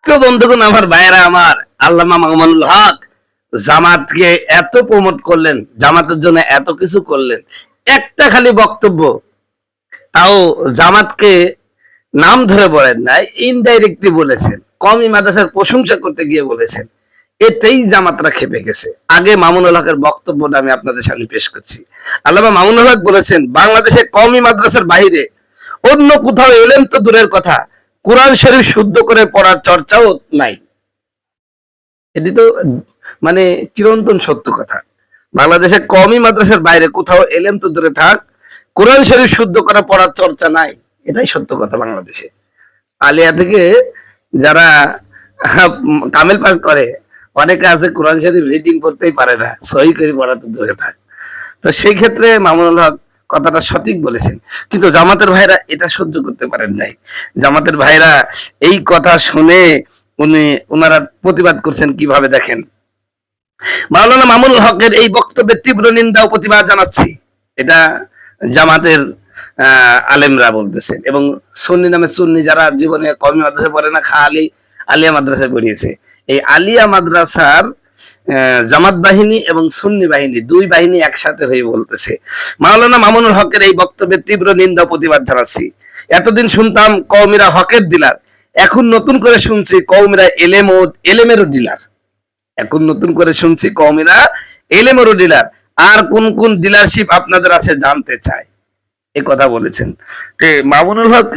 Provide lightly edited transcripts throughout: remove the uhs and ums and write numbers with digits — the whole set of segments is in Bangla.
প্রিয় বন্ধুগণ, আমার ভাইয়েরা, আমার আল্লামা মামুনুল হক জামাতকে এত প্রমোট করলেন, জামাতের জন্য এত কিছু করলেন, একটা খালি বক্তব্য, তাও জামাতকে নাম ধরে বলেন নাই, ইনডাইরেক্টলি বলেছেন, কওমি মাদ্রাসার প্রশংসা করতে গিয়ে বলেছেন। এতেই জামাতরা খেপে গেছে। আগে মামুনুল হকের বক্তব্যটা আমি আপনাদের সামনে পেশ করছি। আল্লামা মামুনুল হক বলেছেন, বাংলাদেশে কওমি মাদ্রাসার বাইরে অন্য কোথাও এলেম তো দূরের কথা, কোরআন শরীফ শুদ্ধ করে পড়ার চর্চাও নাই। এটি তো মানে চিরন্তন সত্য কথা। বাংলাদেশে কওমি মাদ্রাসার বাইরে কোথাও এলেম তো দূরে থাক, কোরআন শরীফ শুদ্ধ করে পড়ার চর্চা নাই। এটাই সত্য কথা। বাংলাদেশে আলিয়া থেকে যারা কামেল পাস করে, অনেকে আছে কোরআন শরীফ রিডিং করতেই পারে না, সহি করে পড়া তো দূরে থাক। তো সেই ক্ষেত্রে মামুনুল হক কথাটা সঠিক বলেছেন, কিন্তু জামাতের ভাইরা এটা সহ্য করতে পারেন নাই। জামাতের ভাইরা এই কথা শুনে ওনারা প্রতিবাদ করছেন কিভাবে দেখেন। মাওলানা মামুনুল হকের এই বক্তব্যের তীব্র নিন্দা ও প্রতিবাদ জানাচ্ছি। এটা জামাতের আলেমরা বলতেছেন, এবং সুন্নি নামে সুন্নি যারা জীবনে কওমি মাদ্রাসায় পড়ে না, খালি আলিয়া মাদ্রাসায় পড়িয়েছে, এই আলিয়া মাদ্রাসার জামাত বাহিনী এবং সুন্নি বাহিনী, দুই বাহিনী একসাথে হয়ে বলতেছে। মাওলানা মামুনুল হকের এই বক্তব্যের তীব্র নিন্দা প্রতিবাদ জানাচ্ছি। এতদিন শুনতাম কওমিরা হকের ডিলার, এখন নতুন করে শুনছি কওমিরা এলেমেরও ডিলার। এখন নতুন করে শুনছি কওমিরা এলেমেরও ডিলার। আর কোন কোন ডিলারশিপ আপনাদের আছে জানতে চাই, এ কথা বলেছেন। মামুনুল হক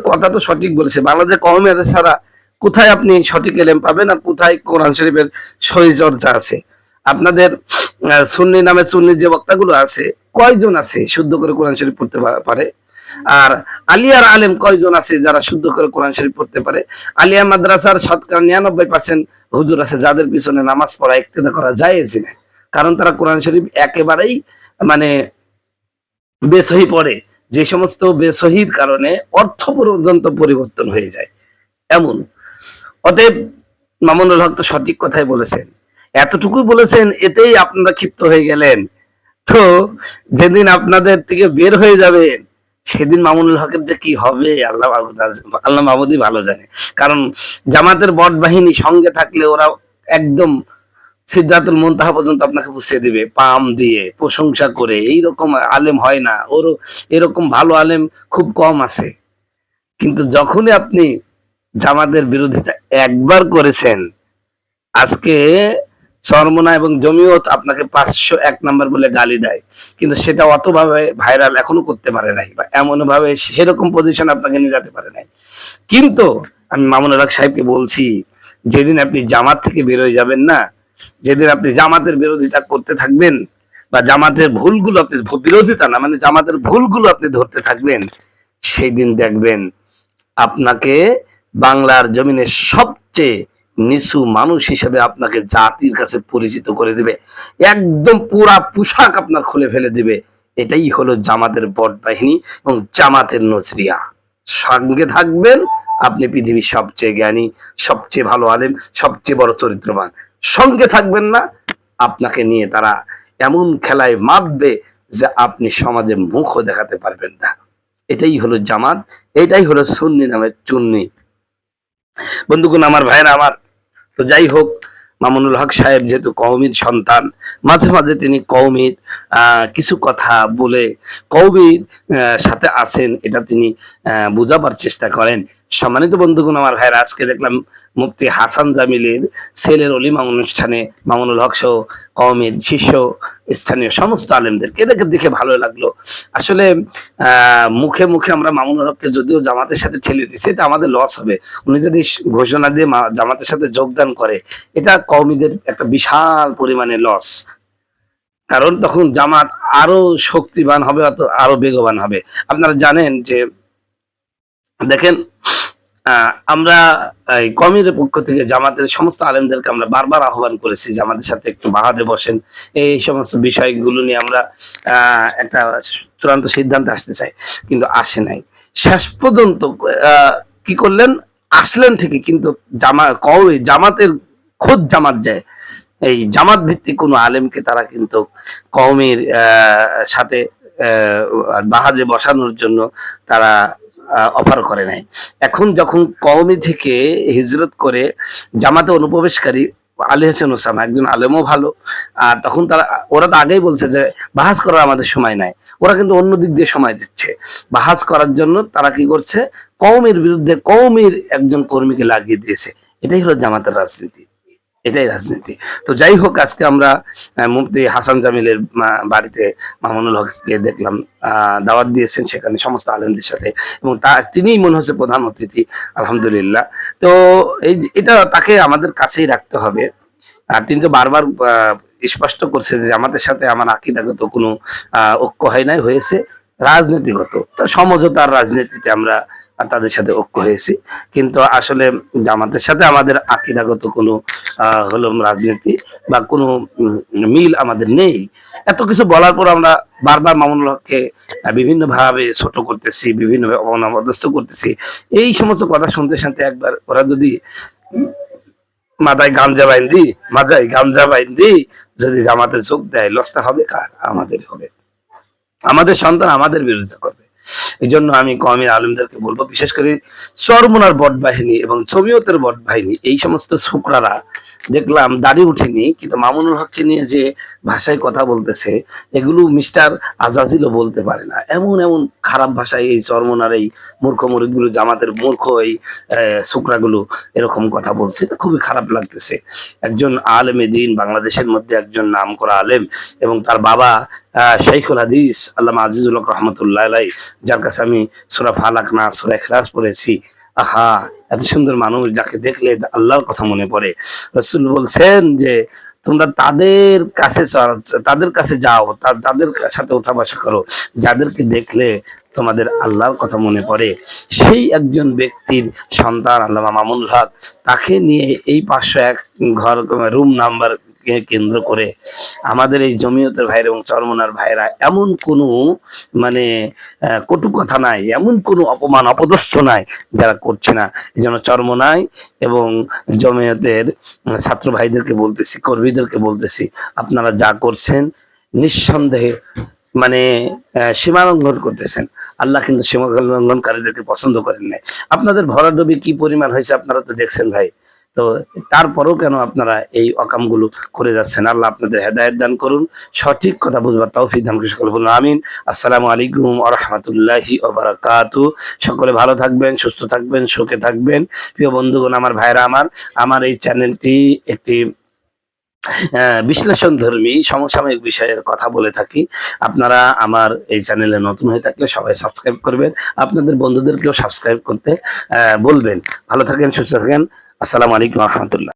কথা তো সঠিক বলেছে। বাংলাদেশ কওমি মাদ্রাসা ছাড়া কোথায় আপনি সঠিক এলেম পাবেন, আর কোথায় কোরআন শরীফের সহি চর্চা আছে? আপনাদের সুন্নি নামে সুন্নি যে বক্তাগুলো আছে, কয়জন আছে শুদ্ধ করে কোরআন শরীফ পড়তে পারে? আর আলিয়ার আলেম কয়জন আছে যারা শুদ্ধ করে কোরআন শরীফ পড়তে পারে? আলিয়া মাদ্রাসার শতকরা 99% হুজুর আছে যাদের পিছনে নামাজ পড়া ইক্তেদা করা জায়েজ না, কারণ তারা কোরআন শরীফ একেবারেই মানে বেসহি পড়ে, যে সমস্ত বেসহির কারণে অর্থ পর্যন্ত পরিবর্তন হয়ে যায় এমন। অতএব মামুনুল হক তো সঠিক কথাই বলেছেন, এতটুকু বলেছেন, এতেই আপনারা ক্ষিপ্ত হয়ে গেলেন। তো যেদিন আপনাদের থেকে বের হয়ে যাবেন, সেদিন মামুনুল হকের যে কি হবে আল্লাহ মাহমুদই ভালো জানে। কারণ জামাতের বট বাহিনী সঙ্গে থাকলে ওরা একদম সিদ্ধাতুল মুনতাহা পর্যন্ত আপনাকে বুঝিয়ে দিবে, পাম দিয়ে প্রশংসা করে। এইরকম আলেম হয় না, ওর এরকম ভালো আলেম খুব কম আছে। কিন্তু যখনই আপনি জামাতের বিরোধিতা একবার করেছেন, আজকে চরমনা এবং জমিয়ত আপনাকে 501 নাম্বার বলে গালি দেয়, কিন্তু সেটা অতভাবে ভাইরাল এখনো করতে পারে নাই, বা এমন ভাবে সেরকম পজিশন আপনাকে নিয়ে যেতে পারে নাই। কিন্তু আমি মামুনুল হক সাহেবকে বলছি, যেদিন আপনি জামাত থেকে বের হয়ে যাবেন না, যেদিন আপনি জামাতের বিরোধিতা করতে থাকবেন, বা জামাতের ভুলগুলো আপনি, বিরোধিতা না মানে জামাতের ভুলগুলো আপনি ধরতে থাকবেন, সেই দিন দেখবেন আপনাকে বাংলার জমিনে সবচেয়ে নিচু মানুষ হিসেবে আপনাকে জাতির কাছে পরিচিত করে দিবে, একদম পুরা পোশাক আপনার খুলে ফেলে দিবে। এটাই হলো জামাতের বট বাহিনী এবং জামাতের নজরিয়া। সঙ্গে থাকবেন, আপনি পৃথিবীর সবচেয়ে জ্ঞানী, সবচেয়ে ভালো আলেম, সবচেয়ে বড় চরিত্রবান। সঙ্গে থাকবেন না, আপনাকে নিয়ে তারা এমন খেলায় মাতবে যে আপনি সমাজে মুখও দেখাতে পারবেন না। এটাই হলো জামাত, এটাই হলো সুন্নি নামের চুন্নি। বন্ধুগণ, আমার ভাইরা আমার, তো যাই হোক, মামুনুল হক সাহেব যেহেতু কওমির সন্তান, মাঝে মাঝে তিনি কওমির কিছু কথা বলে কওমির সাথে আছেন, এটা তিনি বোঝাবার চেষ্টা করেন। সম্মানিত বন্ধুগণ, আমার ভাইরা, আজকে দেখলাম মুফতি হাসান জামিলের ছেলের অলিমা অনুষ্ঠানে মামুনুল হক সহ কওমির শিষ্য স্থানীয় সমস্ত আলেমদেরকে, এদেরকে দেখে ভালো লাগলো। আসলে মুখে মুখে আমরা মামুনুল হককে যদিও জামাতের সাথে ঠেলে দিচ্ছি, এটা আমাদের লস হবে। উনি যদি ঘোষণা দিয়ে জামাতের সাথে যোগদান করে, এটা কওমিদের একটা বিশাল পরিমাণে লস। কারণ তখন জামাত আরো শক্তিবান হবে, আরো বেগবান হবে। আপনারা জানেন যে, দেখেন, আমরা কওমির পক্ষ থেকে জামাতের সমস্ত আলেমদেরকে আমরা বারবার আহ্বান করেছি জামাতের সাথে একটু বাহাদে বসেন, এই সমস্ত বিষয়গুলো নিয়ে আমরা একটা চূড়ান্ত সিদ্ধান্তে আসতে চাই, কিন্তু আসে নাই। শেষ পর্যন্ত কি করলেন, আসলেন ঠিকই, কিন্তু জামাতের খোদ জামাত যায়, এই জামাত ভিত্তিক কোন আলেমকে তারা কিন্তু কওমির সাথে বাহাজে বসানোর জন্য তারা অফার করে নাই। এখন যখন কওমি থেকে হিজরত করে জামাতে অনুপ্রবেশকারী আলী হোসেন ওসামা একজন আলেমও ভালো, আর তখন ওরা তো আগেই বলছে যে বাহাজ করার আমাদের সময় নাই। ওরা কিন্তু অন্য দিক দিয়ে সময় দিচ্ছে বাহাজ করার জন্য। তারা কি করছে, কওমের বিরুদ্ধে কওমের একজন কর্মীকে লাগিয়ে দিয়েছে। এটাই হলো জামাতের রাজনীতি, এটাই রাজনীতি। তো যাই হোক, আজকে আমরা মুফতি হাসান জামিলের বাড়িতে মামুনুল হককে দেখলাম, দাওয়াত দিয়েছেন সেখানে সমস্ত আলেমদের সাথে, এবং তিনিই মনে হচ্ছে প্রধান অতিথি, আলহামদুলিল্লাহ। তো এটা তাকে আমাদের কাছেই রাখতে হবে। আর তিনি তো বারবার স্পষ্ট করছে যে আমাদের সাথে আমার আকীদাগত কোনো ঐক্য হয় নাই, হয়েছে রাজনীতিগত সমঝোতার রাজনীতিতে আমরা তাদের সাথে ঐক্য হয়েছি, কিন্তু আসলে জামাতের সাথে আমাদের আকীদাগত কোনো হলো রাজনীতি বা কোনো মিল আমাদের নেই। এত কিছু বলার পর আমরা বারবার মামুনুল হককে বিভিন্ন ভাবে ছোট করতেছি, বিভিন্ন অপদস্থ করতেছি। এই সমস্ত কথা শুনতে শুনতে একবার ওরা যদি মাথায় গামজা বাইন্দি যদি জামাতে যোগ দেয়, লসটা হবে কার? আমাদের হবে। আমাদের সন্তান আমাদের বিরোধিতা করবে। এই জন্য আমি কওমি আলেমদেরকে বলবো, বিশেষ করে চরমোনার বট বাহিনী এবং জমিয়তের বট বাহিনী, এই সমস্ত ছোকরারা দেখলাম দাড়ি উঠেনি, কিন্তু মামুনুল হককে নিয়ে যে ভাষায় কথা বলতেছে, এগুলো মিস্টার আজাজিলও বলতে পারে না। এমন এমন খারাপ ভাষায় এই চরমোনার এই মূর্খ মুরিদগুলো, জামাতের মূর্খ এই ছোকরাগুলো এরকম কথা বলছে। এটা খুবই খারাপ লাগতেছে। একজন আলেমে দ্বীন, বাংলাদেশের মধ্যে একজন নামকরা আলেম, এবং তার বাবা শাইখুল হাদিস আল্লামা আজিজুল হক রহমতুল্লাহ আলাই, যার কাছে আমি সূরা ফালাক না সূরা ইখলাস পড়েছি। আহা, এত সুন্দর মানুষ, যাকে দেখলে আল্লাহর কথা মনে পড়ে। রাসূল বলছেন যে তোমরা তাদের কাছে যাও, তাদের সাথে ওঠা বসা করো, যাদেরকে দেখলে তোমাদের আল্লাহর কথা মনে পড়ে। সেই একজন ব্যক্তির সন্তান আল্লামা মামুনুল হক, তাকে নিয়ে এই 501 ঘর রুম নাম্বার কেন্দ্র করে আমাদের এই জমিয়তের ভাইরা এবং চরমোনার ভাইরা এমন কোনো মানে কটু কথা নাই, এমন কোনো অপমান অপদস্থ নাই যারা করছে না। এই জন্য চরমোনাই এবং জমিয়তের ছাত্র ভাইদেরকে বলতেছি, কর্মীদেরকে বলতেছি, আপনারা যা করছেন নিঃসন্দেহে মানে সীমা লঙ্ঘন করতেছেন। আল্লাহ কিন্তু সীমা লঙ্ঘনকারীদেরকে পছন্দ করেন নাই। আপনাদের ভরাডুবি কি পরিমাণ হয়েছে আপনারা তো দেখছেন ভাই। তো তারপরেও কেন আপনারা এই অকামগুলো করে যাচ্ছেন? আল্লাহ আপনাদের হেদায়েত দান করুন, সঠিক কথা বুঝবার তৌফিক দান করুন। সকলে বলুন আমিন। আসসালামু আলাইকুম ওয়া রাহমাতুল্লাহি ওয়া বারাকাতুহু। সকলে ভালো থাকবেন, সুস্থ থাকবেন, সুখে থাকবেন। প্রিয় বন্ধুগণ, আমার ভাইরা, আমার এই চ্যানেলটি একটি বিশ্লেষণ ধর্মী সমসাময়িক বিষয়ের কথা বলে থাকি। আপনারা আমার এই চ্যানেলে নতুন হয়ে থাকলে সবাই সাবস্ক্রাইব করবেন, আপনাদের বন্ধুদেরকেও সাবস্ক্রাইব করতে বলবেন। ভালো থাকেন, সুস্থ থাকেন। আসসালামু আলাইকুম ওয়া রাহমাতুল্লাহ।